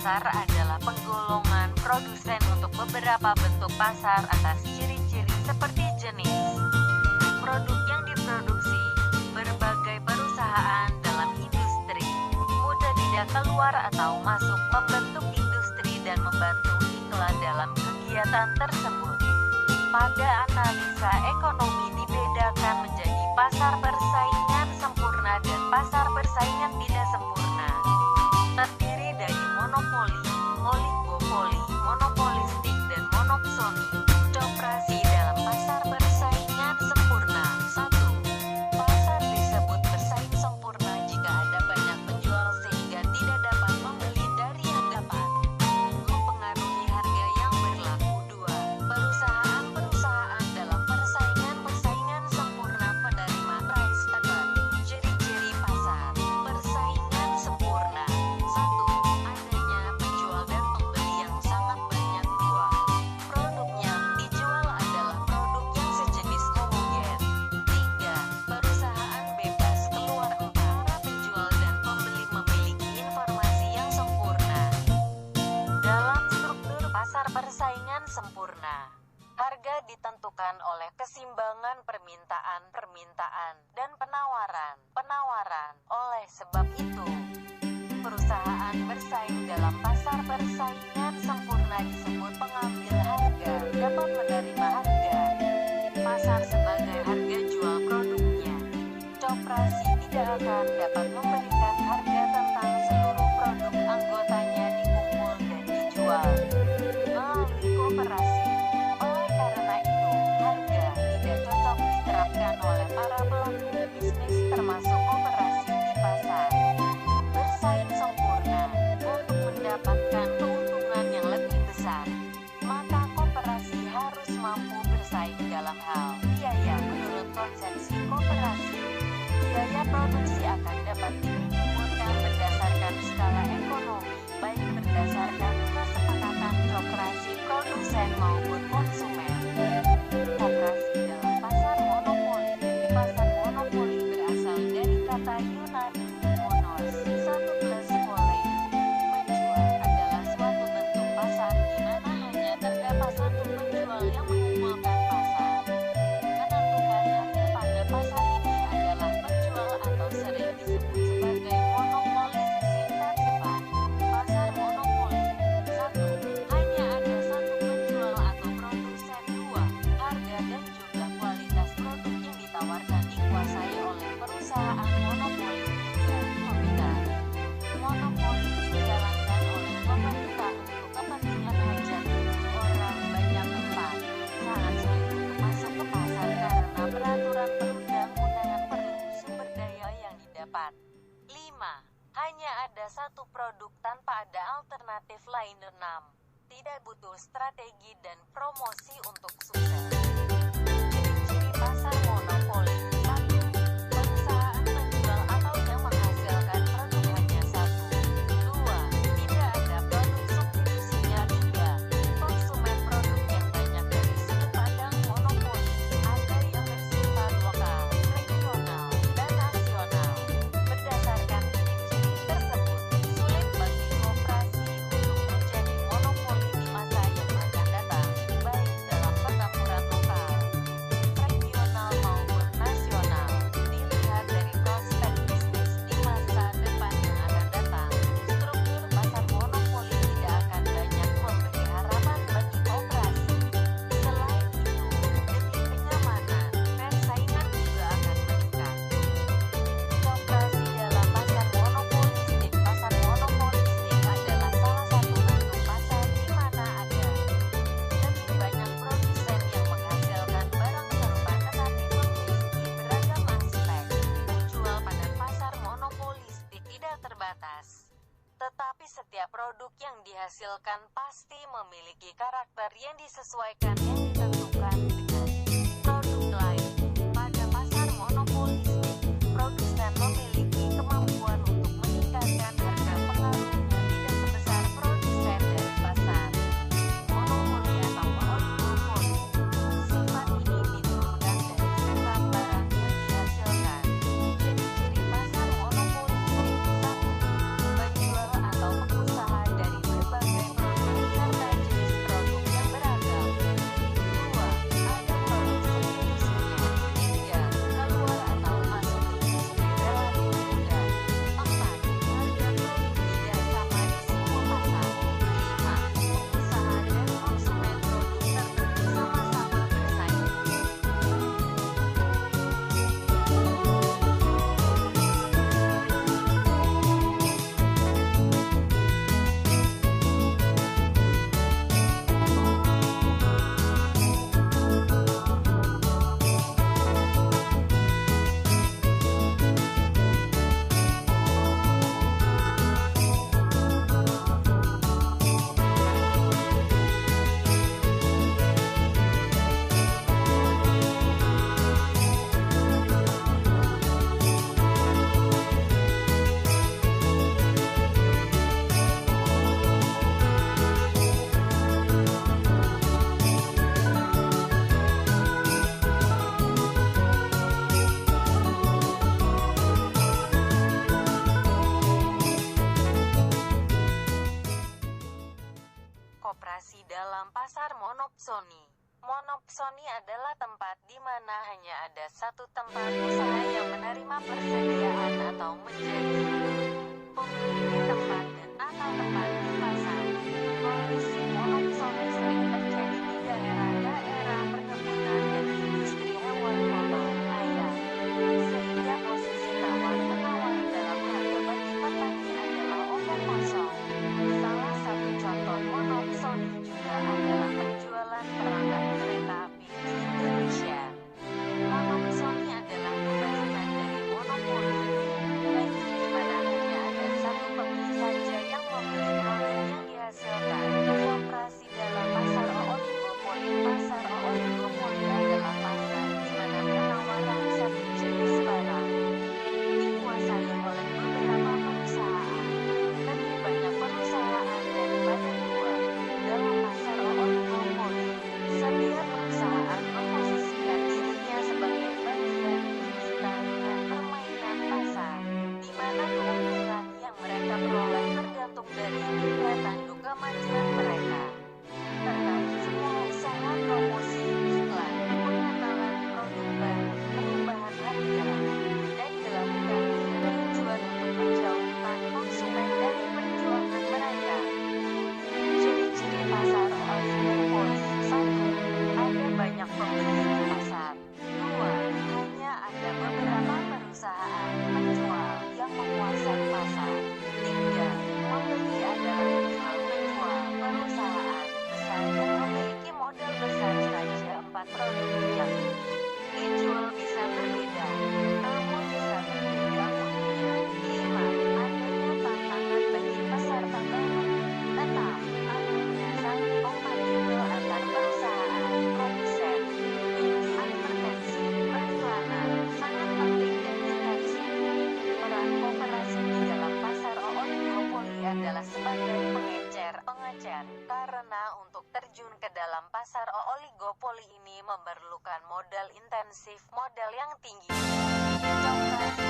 pasar adalah penggolongan produsen untuk beberapa bentuk pasar atas ciri-ciri seperti jenis produk yang diproduksi, berbagai perusahaan dalam industri, mudah tidak keluar atau masuk, membentuk industri dan membantu iklan dalam kegiatan tersebut. Pada analisa ekonomi dibedakan menjadi pasar persaingan sempurna dan pasar persaingan tidak sempurna. Terdiri dari monopoli, oligopoli, monopolistik, dan monopsoni. Operasi dalam pasar persaingan sempurna. 1. Pasar disebut bersaing sempurna jika ada banyak penjual sehingga tidak dapat membeli dari yang dapat mempengaruhi harga yang berlaku. 2. Perusahaan dalam persaingan sempurna penerima price target. Ciri-ciri pasar persaingan sempurna. 1. Adanya penjual dan pembeli yang sangat banyak. 2. Produk yang dijual adalah produk yang sejenis homogen. 3. Perusahaan bebas keluar. 4. Penjual dan pembeli memiliki informasi yang sempurna. Dalam struktur pasar persaingan sempurna, harga ditentukan oleh keseimbangan permintaan dan penawaran. Oleh sebab itu, perusahaan bersaing dalam pasar persaingan sempurna disebut pengambil harga, dapat menerima harga pasar sebagai harga jual produknya. Koperasi tidak akan dapat memberikan harga tentang seluruh produk anggotanya dikumpul dan dijual melalui koperasi. Oleh karena itu, harga tidak cocok diterapkan oleh para pelaku bisnis termasuk koperasi di pasar bersaing sempurna. Untuk mendapatkan keuntungan yang lebih besar, maka koperasi harus mampu bersaing dalam hal biaya. Menurut konsepsi koperasi, biaya produksi akan dapat diukur berdasarkan skala ekonomi, baik berdasarkan kesepakatan koperasi produsen maupun konsumen. Koperasi dalam pasar monopoli. Pasar monopoli berasal dari kata Yunani monos, satu plus pole. Menjual adalah suatu bentuk pasar di mana hanya terdapat satu penjual yang mengumpulkan pasar. Menentukan harga pada pasar ini adalah penjual atau sering disebut sebagai monopolis. Singkat cepat, pasar monopoli. 1. Hanya ada satu penjual atau produsen. 2. Harga dan jumlah kualitas produk yang ditawarkan dikuasai oleh perusahaan monopoli. 3. Pemindahan monopoli dijalankan oleh pemerintah untuk kepentingan hajat orang banyak. 4. Sangat sulit untuk masuk ke pasar karena peraturan perundang-undangan perlu sumber daya yang didapat. 5. Hanya ada satu produk tanpa ada alternatif lain. 6. Tidak butuh strategi dan promosi untuk sukses. Ciri-ciri pasar monopoli. 1. Perusahaan menjual atau yang menghasilkan produk hanya satu. 2. Tidak ada produk substitusinya. 3. Konsumen produk yang banyak. Dari sudut pandang monopoli, ada yang bersifat lokal, regional, dan nasional. Berdasarkan ciri-ciri tersebut, sulit bagi koperasi untuk menjadi monopoli di masa yang akan datang, baik dalam pertempuran lokal, regional maupun nasional. Dilihat dari prospek bisnis di masa depan yang akan datang, struktur pasar monopoli tidak akan banyak memberi harapan bagi koperasi. Selain itu, demi kenyamanan, persaingan juga akan meningkat. Koperasi dalam pasar monopolistik. Pasar monopolistik adalah salah satu bentuk pasar di mana ada lebih banyak produsen yang menghasilkan barang serupa tetapi memiliki beragam aspek. Penjual pada pasar monopolistik tidak terbatas, tetapi setiap produk yang dihasilkan pasti memiliki karakter yang disesuaikan yang ditentukan dengan produk lain. Pada pasar monopolistik, produsen memiliki kemampuan untuk meningkatkan harga. Pengaruhnya tidak sebesar produsen dari pasar monopoli atau oligopoli. Sifat ini diturunkan dari jumlah barang yang dihasilkan. Ciri-ciri pasar monopolistik. 1. Penjual atau pengusaha dari dalam pasar monopsoni. Monopsoni adalah tempat di mana hanya ada satu tempat usaha yang menerima persediaan atau menjadi pemilik tempat dan atau tempat di pasar. Kondisi monopsoni sering terjadi di daerah-daerah perkebunan dan industri hewan potong ayam, sehingga posisi tawar-menawar dalam harga bagi petani adalah omong kosong. Salah satu contoh monopsoni juga adalah penjualan perangkat kereta api di Indonesia. Monopsoni adalah kebalikan dari monopoli, yaitu di mana hanya ada satu pembeli saja yang membeli produk yang dihasilkan. Operasi dalam pasar oligopoli. Pasar oligopoli adalah pasar di mana penawaran satu jenis barang dikuasai oleh beberapa perusahaan. Lebih banyak perusahaan daripada dua. Dalam pasar oligopoli, setiap perusahaan memposisikan dirinya sebagai bagian dari tarian permainan pasar, di mana keuntungan yang mereka peroleh tergantung dari nilai tanduk kemajuan mereka. Terkait semua usaha promosi, iklan, pengenalan produk baru, perubahan harga, dan dilakukan dengan tujuan untuk menjauhkan konsumen dari perjuangan mereka. Ciri-ciri pasar oligopoli. 1. Ada banyak pembeli di pasar. 2. Hanya ada beberapa perusahaan penjual yang menguasai pasar. 3. Pembeli adalah penjual-penjual perusahaan besar yang memiliki modal besar saja. 4. Produk yang dijual bisa berbeda, namun bisa berbeda mutunya. 5. Adanya tantangan bagi peserta baru. 6. Adanya saling kompatibel antar perusahaan, produsen. 7. Advertensi, periklanan, sangat penting dan intensif. Peran koperasi di dalam pasar oligopoli adalah sebagai pengecer, karena untuk terjun ke dalam pasar oligopoli ini memerlukan modal intensif, modal yang tinggi. Koperasi